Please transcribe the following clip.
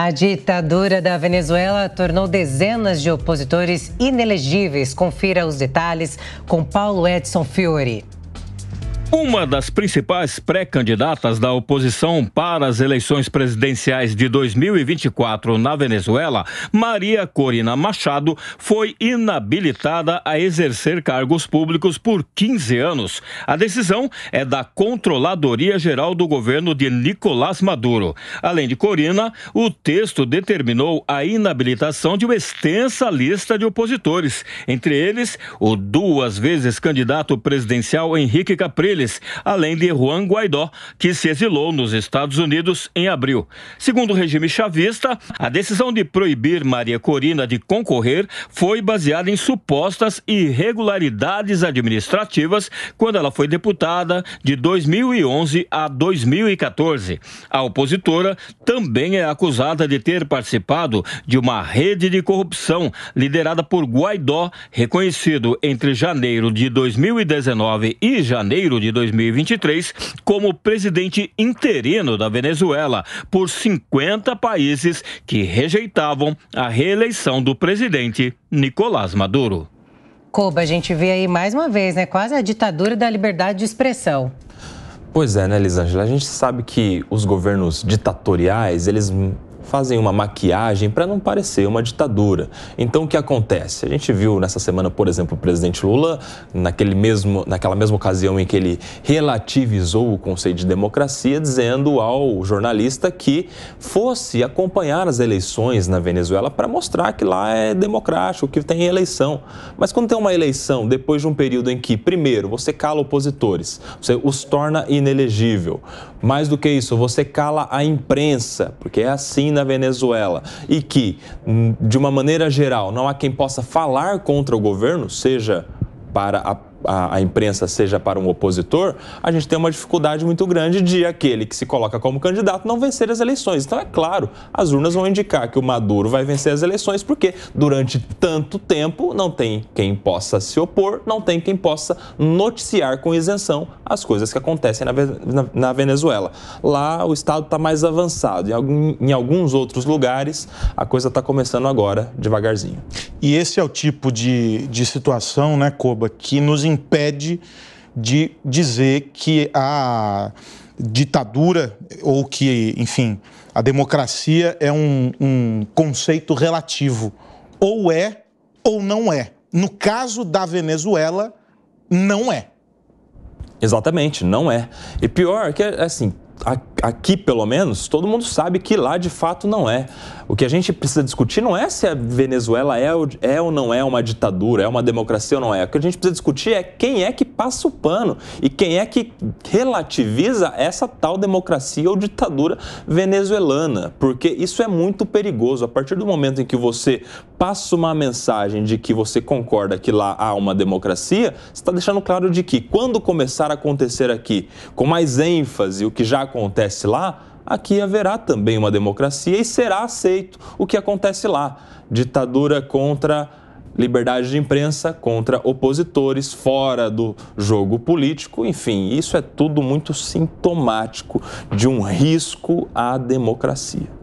A ditadura da Venezuela tornou dezenas de opositores inelegíveis. Confira os detalhes com Paulo Edson Fiori. Uma das principais pré-candidatas da oposição para as eleições presidenciais de 2024 na Venezuela, Maria Corina Machado, foi inabilitada a exercer cargos públicos por 15 anos. A decisão é da Controladoria Geral do governo de Nicolás Maduro. Além de Corina, o texto determinou a inabilitação de uma extensa lista de opositores, entre eles o duas vezes candidato presidencial Henrique Capriles, além de Juan Guaidó, que se exilou nos Estados Unidos em abril. Segundo o regime chavista, a decisão de proibir Maria Corina de concorrer foi baseada em supostas irregularidades administrativas quando ela foi deputada de 2011 a 2014. A opositora também é acusada de ter participado de uma rede de corrupção liderada por Guaidó, reconhecido entre janeiro de 2019 e janeiro de 2023 como presidente interino da Venezuela por 50 países que rejeitavam a reeleição do presidente Nicolás Maduro. Koba, a gente vê aí mais uma vez, né? Quase a ditadura da liberdade de expressão. Pois é, né, Elisângela? A gente sabe que os governos ditatoriais, eles fazem uma maquiagem para não parecer uma ditadura. Então, o que acontece? A gente viu nessa semana, por exemplo, o presidente Lula, naquela mesma ocasião em que ele relativizou o conceito de democracia, dizendo ao jornalista que fosse acompanhar as eleições na Venezuela para mostrar que lá é democrático, que tem eleição. Mas quando tem uma eleição, depois de um período em que, primeiro, você cala opositores, você os torna inelegível. Mais do que isso, você cala a imprensa, porque é assim na Venezuela, e que, de uma maneira geral, não há quem possa falar contra o governo, seja para a imprensa, seja para um opositor, a gente tem uma dificuldade muito grande de aquele que se coloca como candidato não vencer as eleições. Então, é claro, as urnas vão indicar que o Maduro vai vencer as eleições, porque durante tanto tempo não tem quem possa se opor, não tem quem possa noticiar com isenção as coisas que acontecem na Venezuela. Lá o Estado está mais avançado, em alguns outros lugares a coisa está começando agora, devagarzinho. E esse é o tipo de situação, né, Koba, que nos impede de dizer que a ditadura ou que, enfim, a democracia é um conceito relativo. Ou é ou não é. No caso da Venezuela, não é. Exatamente, não é. E pior que, assim, aqui pelo menos, todo mundo sabe que lá de fato não é. O que a gente precisa discutir não é se a Venezuela é ou não é uma ditadura, é uma democracia ou não é. O que a gente precisa discutir é quem é que passa o pano e quem é que relativiza essa tal democracia ou ditadura venezuelana. Porque isso é muito perigoso. A partir do momento em que você passa uma mensagem de que você concorda que lá há uma democracia, você está deixando claro de que quando começar a acontecer aqui com mais ênfase o que já acontece lá, aqui haverá também uma democracia e será aceito o que acontece lá. Ditadura contra liberdade de imprensa, contra opositores, fora do jogo político. Enfim, isso é tudo muito sintomático de um risco à democracia.